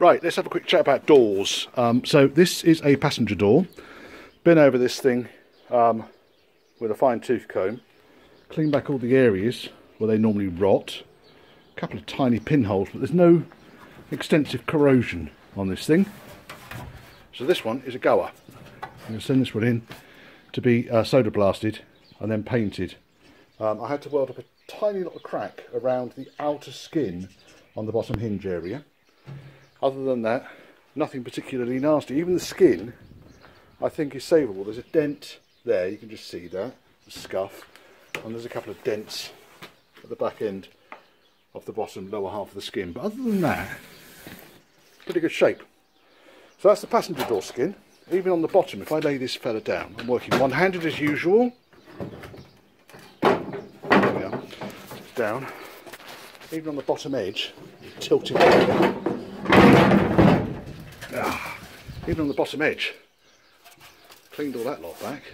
Right, let's have a quick chat about doors. So this is a passenger door. Been over this thing with a fine tooth comb. Clean back all the areas where they normally rot. A couple of tiny pinholes, but there's no extensive corrosion on this thing. So this one is a goer. I'm going to send this one in to be soda blasted and then painted. I had to weld up a tiny little crack around the outer skin on the bottom hinge area. Other than that, nothing particularly nasty. Even the skin, I think, is savable. There's a dent there, you can just see that, the scuff, and there's a couple of dents at the back end of the bottom lower half of the skin. But other than that, pretty good shape. So that's the passenger door skin. Even on the bottom, if I lay this fella down, I'm working one-handed as usual. There we are. Down. Even on the bottom edge, tilt it over. Even on the bottom edge, cleaned all that lot back.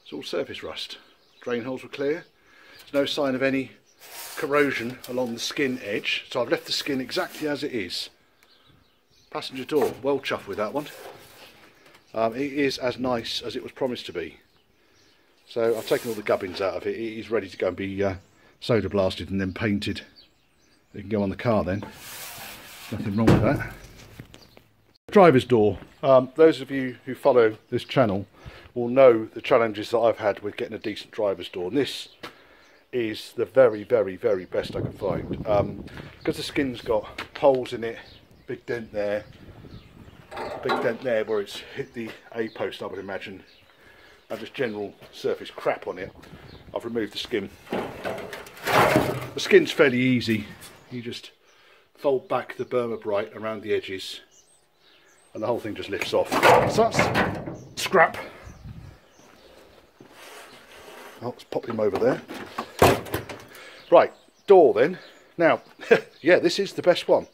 It's all surface rust. Drain holes were clear. There's no sign of any corrosion along the skin edge, so I've left the skin exactly as it is. Passenger door, well chuffed with that one. It is as nice as it was promised to be. So I've taken all the gubbins out of it. It is ready to go and be soda blasted and then painted. It can go on the car then. Nothing wrong with that. Driver's door. Those of you who follow this channel will know the challenges that I've had with getting a decent driver's door. And this is the very, very, very best I can find. Because the skin's got holes in it, big dent there where it's hit the A-post, I would imagine, and just general surface crap on it. I've removed the skin. The skin's fairly easy. You just fold back the Burma Bright around the edges and the whole thing just lifts off. So that's scrap. Oh, let's pop him over there. Right, door then. Now, yeah, this is the best one.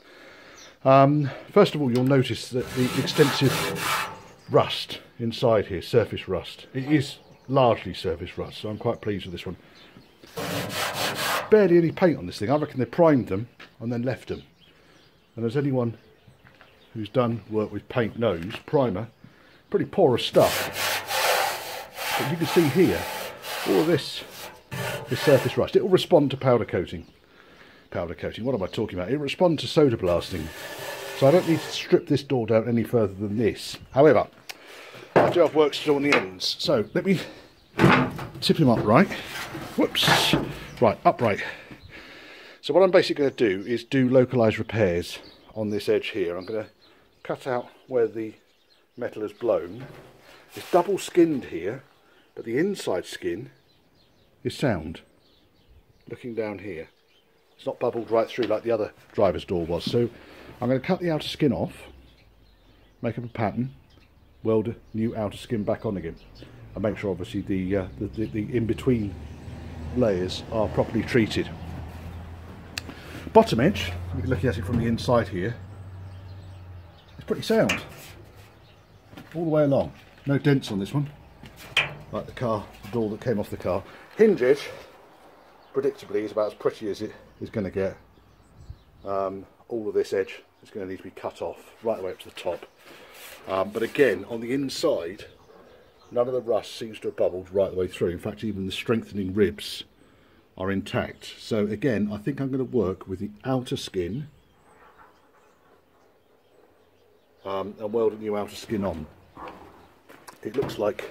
First of all, you'll notice that the extensive rust inside here, surface rust. It is largely surface rust, so I'm quite pleased with this one. Barely any paint on this thing. I reckon they primed them and then left them. And as anyone who's done work with paint knows, primer, pretty porous stuff. But you can see here, all of this is surface rust. It will respond to powder coating. Powder coating, what am I talking about? It will respond to soda blasting. So I don't need to strip this door down any further than this. However, I do have work to do on the ends. So let me tip him upright. Whoops. Right, upright. So what I'm basically going to do is do localised repairs on this edge here. I'm going to cut out where the metal has blown. It's double skinned here, but the inside skin is sound. Looking down here. It's not bubbled right through like the other driver's door was. So I'm going to cut the outer skin off, make up a pattern, weld a new outer skin back on again, and make sure obviously the in-between layers are properly treated. Bottom edge, you can look at it from the inside here, it's pretty sound all the way along. No dents on this one, like the door that came off the car. Hinge edge, predictably, is about as pretty as it is going to get. All of this edge is going to need to be cut off right the way up to the top. But again, on the inside, none of the rust seems to have bubbled right the way through. In fact, even the strengthening ribs are intact. So again, I think I'm going to work with the outer skin and weld a new outer skin on. It looks like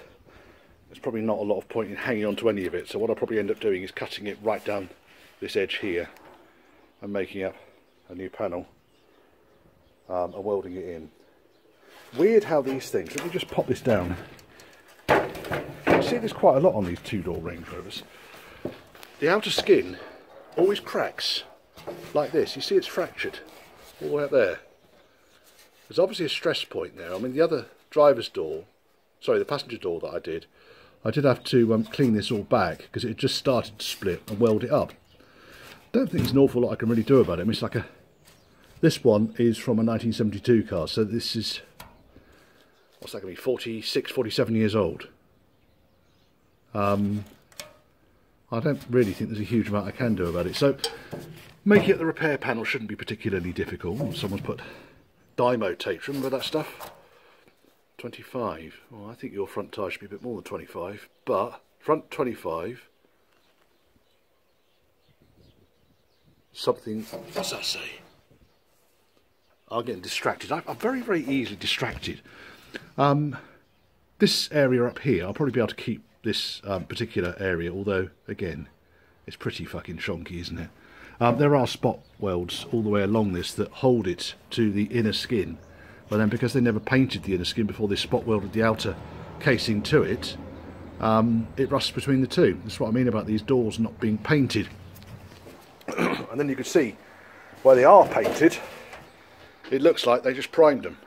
there's probably not a lot of point in hanging on to any of it, so what I'll probably end up doing is cutting it right down this edge here and making up a new panel and welding it in. Weird how these things, let me just pop this down. You see there's quite a lot on these two-door Range Rovers. The outer skin always cracks like this. You see it's fractured all the way up there. There's obviously a stress point there. I mean, the other driver's door, sorry, the passenger door that I did have to clean this all back because it had just started to split and weld it up. Don't think there's an awful lot I can really do about it. I mean, it's like this one is from a 1972 car, so this is, what's that going to be, 46, 47 years old. I don't really think there's a huge amount I can do about it. So making it the repair panel shouldn't be particularly difficult. Someone's put Dymo tapes. Remember that stuff? 25. Well, I think your front tyre should be a bit more than 25, but front 25. Something. What's that say? I'm getting distracted. I'm very, very easily distracted. This area up here, I'll probably be able to keep this particular area, although, again, it's pretty fucking shonky, isn't it? There are spot welds all the way along this that hold it to the inner skin, but then because they never painted the inner skin before they spot welded the outer casing to it, it rusts between the two. That's what I mean about these doors not being painted. And then you can see where they are painted, it looks like they just primed them.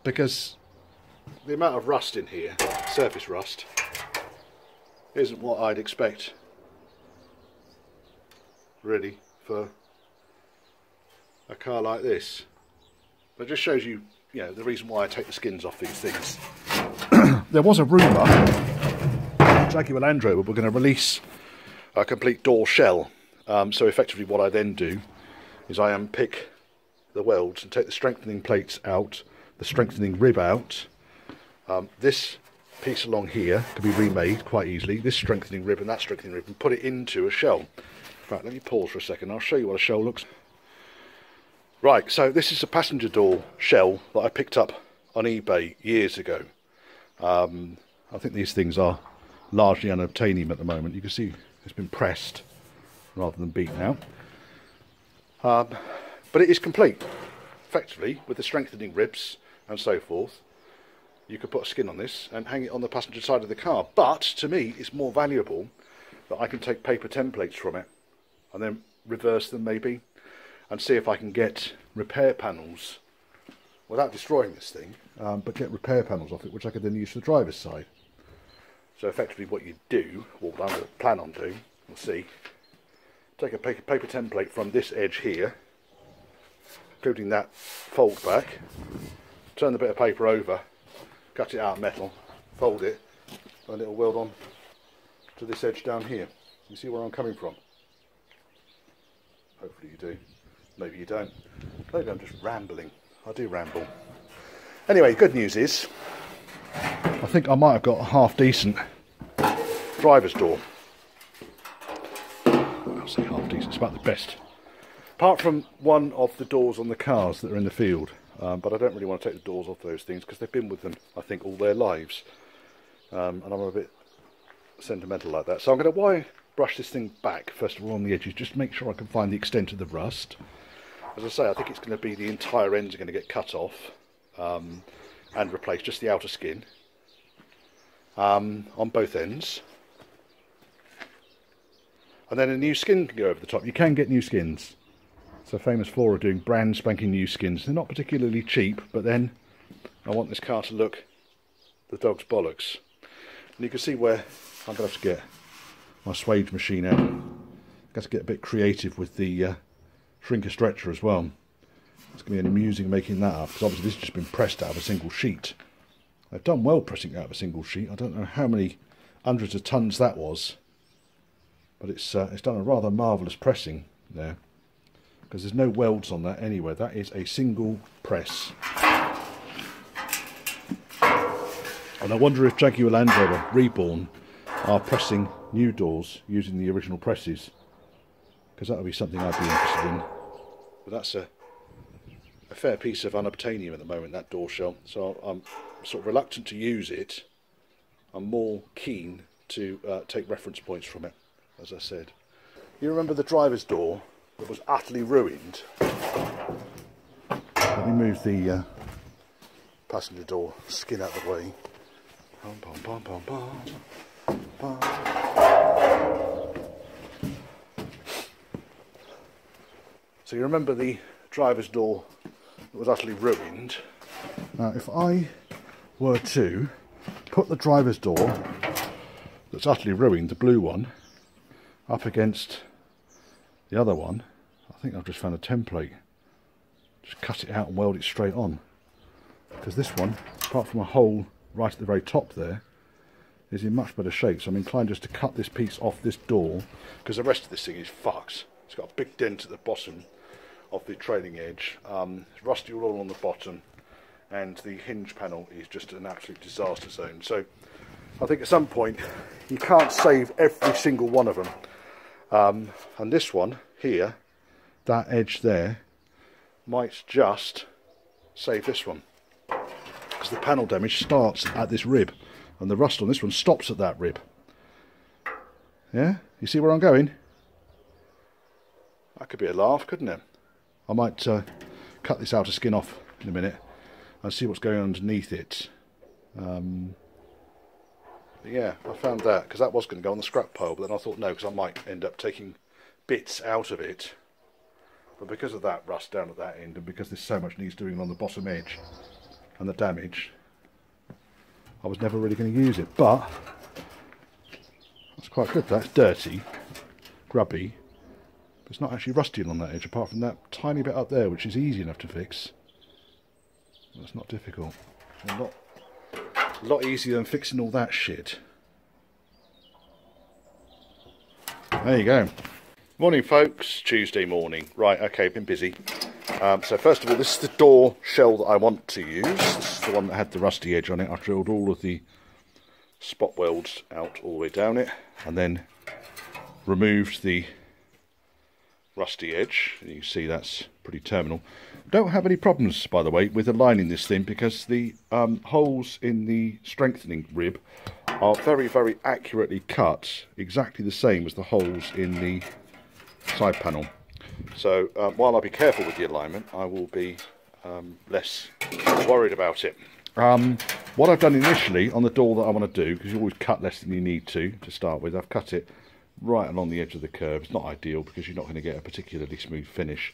Because the amount of rust in here, surface rust, isn't what I'd expect really for a car like this. But it just shows you, you know, the reason why I take the skins off these things. There was a rumour Jaguar Land Rover were going to release a complete door shell. So effectively what I then do is I unpick the welds and take the strengthening plates out, the strengthening rib out. This piece along here can be remade quite easily, this strengthening rib and that strengthening rib, and put it into a shell. In fact, let me pause for a second, I'll show you what a shell looks like. Right, so this is a passenger door shell that I picked up on eBay years ago. I think these things are largely unobtainium at the moment. You can see it's been pressed rather than beaten out. But it is complete, effectively, with the strengthening ribs and so forth. You could put a skin on this and hang it on the passenger side of the car. But to me, it's more valuable that I can take paper templates from it and then reverse them maybe and see if I can get repair panels without destroying this thing, but get repair panels off it, which I could then use for the driver's side. So effectively what you do, or what I'm going to plan on doing, we'll see, take a paper template from this edge here, including that fold back, turn the bit of paper over, cut it out of metal, fold it, and it'll weld on to this edge down here. You see where I'm coming from? Hopefully you do. Maybe you don't. Maybe I'm just rambling. I do ramble. Anyway, good news is, I think I might have got a half decent driver's door. I'll say half decent, it's about the best. Apart from one of the doors on the cars that are in the field. But I don't really want to take the doors off those things because they've been with them, I think, all their lives. And I'm a bit sentimental like that. So I'm going to wire brush this thing back, first of all, on the edges, just to make sure I can find the extent of the rust. As I say, I think it's going to be the entire ends are going to get cut off and replaced, just the outer skin on both ends. And then a new skin can go over the top. You can get new skins. So Famous Four are doing brand spanking new skins. They're not particularly cheap, but then I want this car to look the dog's bollocks. And you can see where I'm going to have to get my swage machine out. I've got to get a bit creative with the shrinker stretcher as well. It's going to be amusing making that up, because obviously this has just been pressed out of a single sheet. They've done well pressing it out of a single sheet. I don't know how many hundreds of tons that was, but it's done a rather marvellous pressing there, because there's no welds on that anywhere. That is a single press. And I wonder if Jaguar Land Rover Reborn are pressing new doors using the original presses, because that would be something I'd be interested in. But that's a fair piece of unobtainium at the moment, that door shell, so I'm sort of reluctant to use it. I'm more keen to take reference points from it, as I said. You remember the driver's door that was utterly ruined? Let me move the passenger door skin out of the way. Bum, bum, bum, bum, bum, bum. So you remember the driver's door that was utterly ruined? Now if I were to put the driver's door that's utterly ruined, the blue one, up against the other one, I think I've just found a template. Just cut it out and weld it straight on. Because this one, apart from a hole right at the very top there, is in much better shape. So I'm inclined just to cut this piece off this door, because the rest of this thing is fucked. It's got a big dent at the bottom of the trailing edge. Rusty all on the bottom, and the hinge panel is just an absolute disaster zone. So I think at some point you can't save every single one of them. And this one here, that edge there, might just save this one, because the panel damage starts at this rib and the rust on this one stops at that rib. Yeah, you see where I'm going? That could be a laugh, couldn't it? I might cut this outer skin off in a minute and see what's going on underneath it. Yeah, I found that, because that was going to go on the scrap pile, but then I thought no, because I might end up taking bits out of it. But because of that rust down at that end, and because there's so much needs doing on the bottom edge and the damage, I was never really going to use it. But that's quite good. That's dirty, grubby, but it's not actually rusty on that edge, apart from that tiny bit up there, which is easy enough to fix. That's not difficult. A lot easier than fixing all that shit. There you go. Morning folks, Tuesday morning. Right, okay, been busy. So first of all, this is the door shell that I want to use. This is the one that had the rusty edge on it. I drilled all of the spot welds out all the way down it, and then removed the rusty edge. You can see that's pretty terminal. Don't have any problems, by the way, with aligning this thing, because the holes in the strengthening rib are very, very accurately cut, exactly the same as the holes in the side panel. So while I'll be careful with the alignment, I will be less worried about it. What I've done initially on the door that I want to do, because you always cut less than you need to start with, I've cut it right along the edge of the curve. It's not ideal because you're not going to get a particularly smooth finish.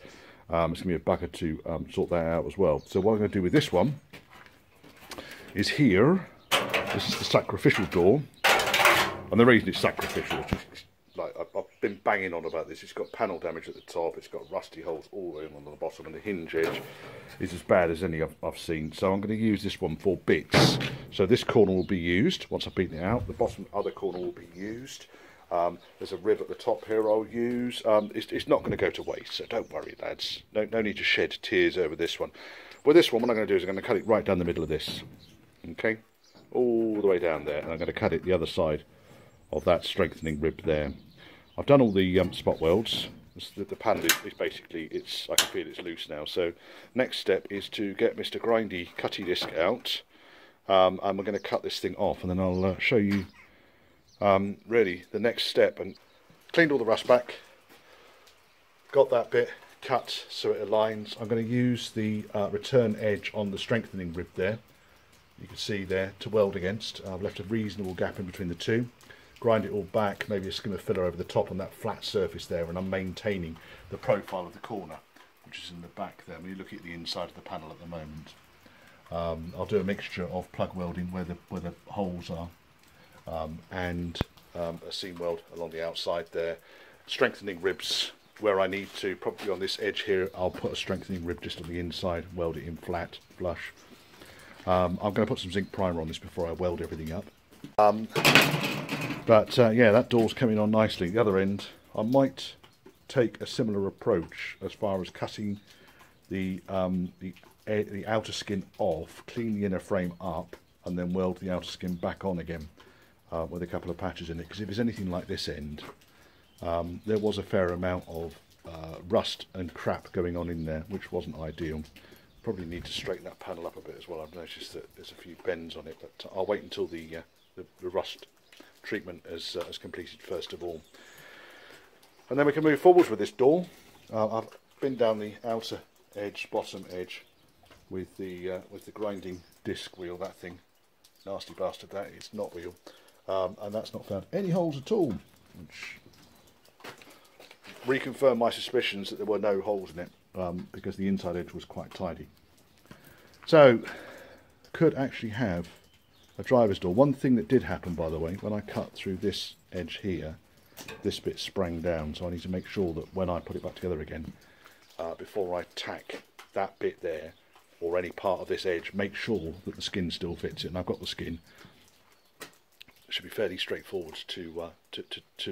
It's going to be a bugger to sort that out as well. So what I'm going to do with this one is here, this is the sacrificial door, and the reason it's sacrificial is just, like, I've been banging on about this. It's got panel damage at the top, it's got rusty holes all the way on the bottom, and the hinge edge is as bad as any I've seen. So I'm going to use this one for bits. So this corner will be used once I've beaten it out. The bottom other corner will be used. There's a rib at the top here I'll use. It's not going to go to waste, so don't worry, lads. No need to shed tears over this one. With this one, what I'm going to do is I'm going to cut it right down the middle of this. Okay? All the way down there. And I'm going to cut it the other side of that strengthening rib there. I've done all the spot welds. The panel is basically, I can feel it's loose now. So next step is to get Mr. Grindy cutty disc out. And we're going to cut this thing off, and then I'll show you really the next step. And cleaned all the rust back, got that bit cut so it aligns. I'm going to use the return edge on the strengthening rib there, you can see there, to weld against. I've left a reasonable gap in between the two. Grind it all back, maybe a skim of filler over the top on that flat surface there, and I'm maintaining the profile of the corner, which is in the back there. When you look at the inside of the panel at the moment, I'll do a mixture of plug welding where the holes are, and a seam weld along the outside there. Strengthening ribs where I need to, probably on this edge here, I'll put a strengthening rib just on the inside, weld it in flat, flush. I'm going to put some zinc primer on this before I weld everything up. But yeah, that door's coming on nicely. The other end, I might take a similar approach as far as cutting the outer skin off, clean the inner frame up, and then weld the outer skin back on again with a couple of patches in it. Because if it's anything like this end, there was a fair amount of rust and crap going on in there, which wasn't ideal. Probably need to straighten that panel up a bit as well. I've noticed that there's a few bends on it, but I'll wait until the rust treatment is completed first of all, and then we can move forward with this door. I've been down the outer edge, bottom edge, with the grinding disc wheel. That thing, nasty bastard, that is not wheel, and that's not found any holes at all, which reconfirmed my suspicions that there were no holes in it, because the inside edge was quite tidy. So could actually have a driver's door. One thing that did happen, by the way, when I cut through this edge here, this bit sprang down, so I need to make sure that when I put it back together again, before I tack that bit there, or any part of this edge, make sure that the skin still fits it. And I've got the skin. It should be fairly straightforward to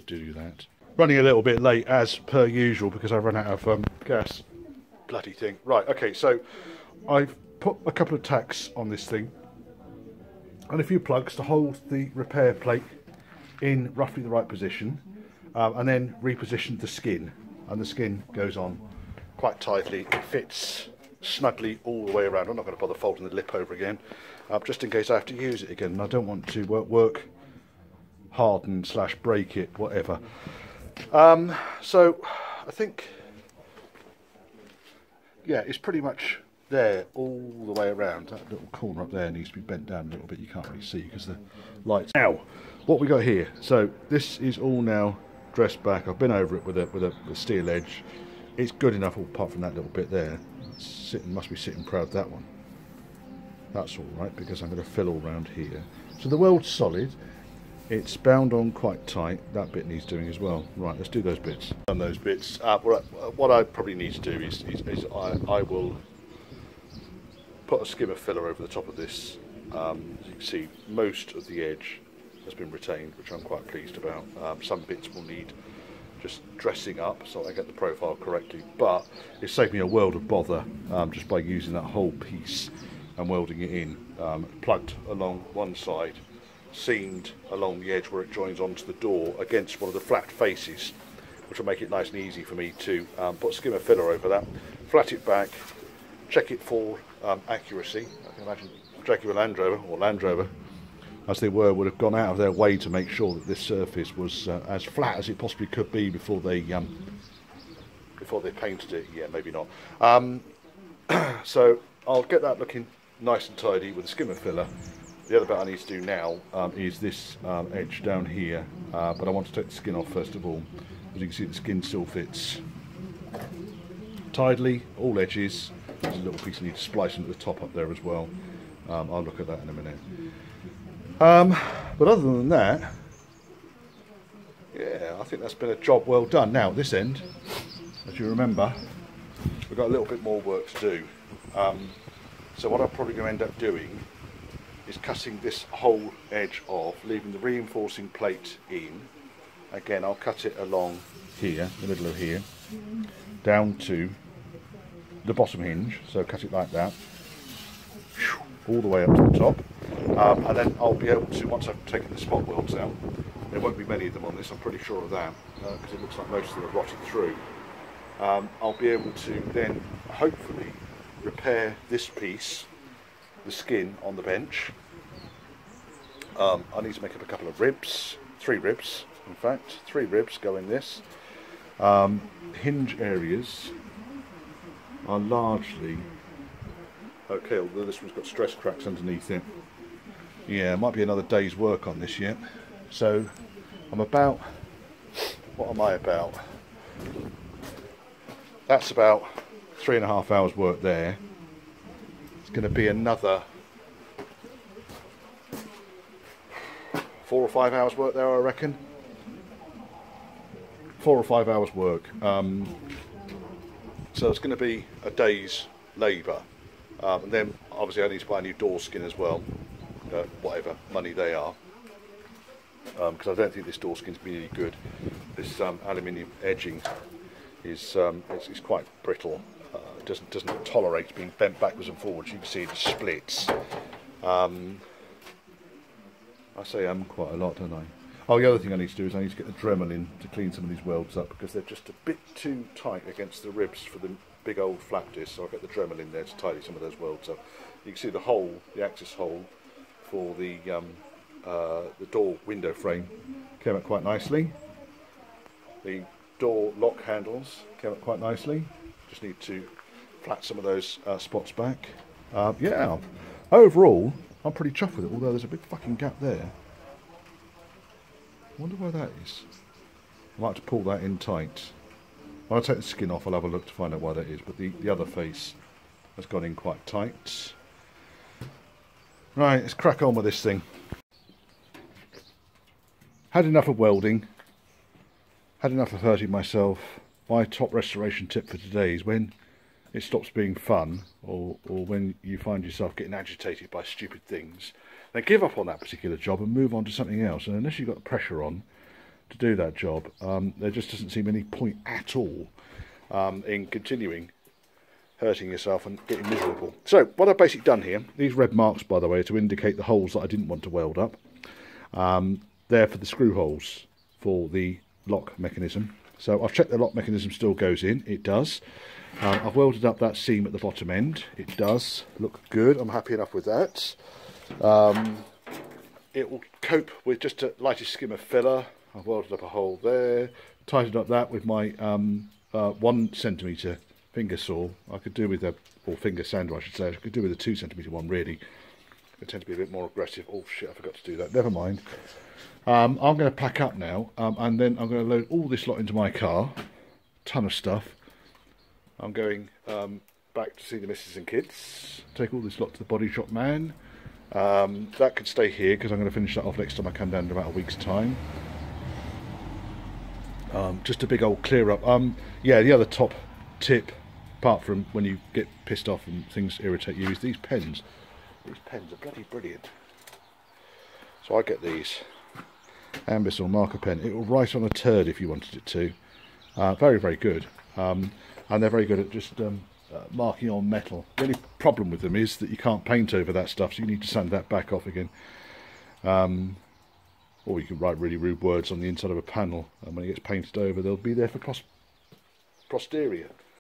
do that. Running a little bit late as per usual because I run out of gas. bloody thing. Right, okay, so I've put a couple of tacks on this thing and a few plugs to hold the repair plate in roughly the right position, and then repositioned the skin, and the skin goes on quite tightly. It fits snugly all the way around. I'm not going to bother folding the lip over again, just in case I have to use it again, and I don't want to work harden / break it, whatever. So I think, yeah, it's pretty much there all the way around. That little corner up there needs to be bent down a little bit. You can't really see because the lights. Now, what we got here? So this is all now dressed back. I've been over it with a steel edge. It's good enough, apart from that little bit there. Must be sitting proud, that one. That's all right, because I'm going to fill all round here. So the weld's solid. It's bound on quite tight. That bit needs doing as well. Right, let's do those bits. Done those bits. What I probably need to do is I will put a skimmer filler over the top of this. As you can see, most of the edge has been retained, which I'm quite pleased about. Some bits will need just dressing up so I get the profile correctly, but it saved me a world of bother just by using that whole piece and welding it in. Plugged along one side, seamed along the edge where it joins onto the door against one of the flat faces, which will make it nice and easy for me to put skimmer filler over that, flat it back, check it for accuracy. I can imagine Jaguar Land Rover, or Land Rover as they were, would have gone out of their way to make sure that this surface was as flat as it possibly could be before they painted it. Yeah, maybe not. So I'll get that looking nice and tidy with the skimmer filler. The other bit I need to do now is this edge down here, but I want to take the skin off first of all. As you can see, the skin still fits tidily, all edges. There's a little piece I need to splice into the top up there as well. I'll look at that in a minute. But other than that, yeah, I think that's been a job well done. Now, this end, as you remember, we've got a little bit more work to do. So what I'm probably going to end up doing is cutting this whole edge off, leaving the reinforcing plate in. Again, I'll cut it along here, the middle of here, down to the bottom hinge, so cut it like that, all the way up to the top, and then I'll be able to, once I've taken the spot welds out, there won't be many of them on this, I'm pretty sure of that, because it looks like most of them have rotted through. I'll be able to then hopefully repair this piece, the skin on the bench. I need to make up a couple of ribs, 3 ribs in fact, 3 ribs go in this. Hinge areas are largely okay, although this one's got stress cracks underneath it. Yeah, it might be another day's work on this yet. So I'm about, what am I about? That's about 3.5 hours work there. It's going to be another 4 or 5 hours work there, I reckon. 4 or 5 hours work. So it's going to be a day's labour. And then obviously I need to buy a new door skin as well, whatever money they are, because I don't think this door skin's been any good. This aluminium edging is it's quite brittle. It doesn't tolerate being bent backwards and forwards. You can see it splits. I say quite a lot, don't I? Oh, the other thing I need to do is I need to get the Dremel in to clean some of these welds up, because they're just a bit too tight against the ribs for the big old flap disc, so I'll get the Dremel in there to tidy some of those welds up. You can see the hole, the access hole for the door window frame came up quite nicely. The door lock handles came up quite nicely. Just need to flat some of those spots back. Yeah, overall I'm pretty chuffed with it, although there's a big fucking gap there. I wonder why that is. I might have to pull that in tight. When I take the skin off, I'll have a look to find out why that is, but the other face has gone in quite tight. Right, let's crack on with this thing. Had enough of welding, had enough of hurting myself. My top restoration tip for today is when it stops being fun, or when you find yourself getting agitated by stupid things, then give up on that particular job and move on to something else. And unless you've got the pressure on to do that job, there just doesn't seem any point at all in continuing hurting yourself and getting miserable. So what I've basically done here, these red marks by the way are to indicate the holes that I didn't want to weld up. They're for the screw holes for the lock mechanism. So I've checked the lock mechanism still goes in, it does. I've welded up that seam at the bottom end, it does look good, I'm happy enough with that. It will cope with just a lightest skim of filler. I've welded up a hole there, tightened up that with my 1 centimetre finger saw. I could do with a, or finger sander I should say, I could do with a 2 centimetre one really. I tend to be a bit more aggressive. Oh shit, I forgot to do that, never mind. I'm going to pack up now and then I'm going to load all this lot into my car. Ton of stuff. I'm going back to see the missus and kids. Take all this lot to the body shop man. That could stay here because I'm going to finish that off next time I come down in about a week's time. Just a big old clear up. Yeah, the other top tip, apart from when you get pissed off and things irritate you, is these pens. These pens are bloody brilliant. So I get these. Ambisol marker pen. It will write on a turd if you wanted it to. Very, very good. And they're very good at just marking on metal. The only problem with them is that you can't paint over that stuff, so you need to sand that back off again. Or you can write really rude words on the inside of a panel, and when it gets painted over, they'll be there for posterior.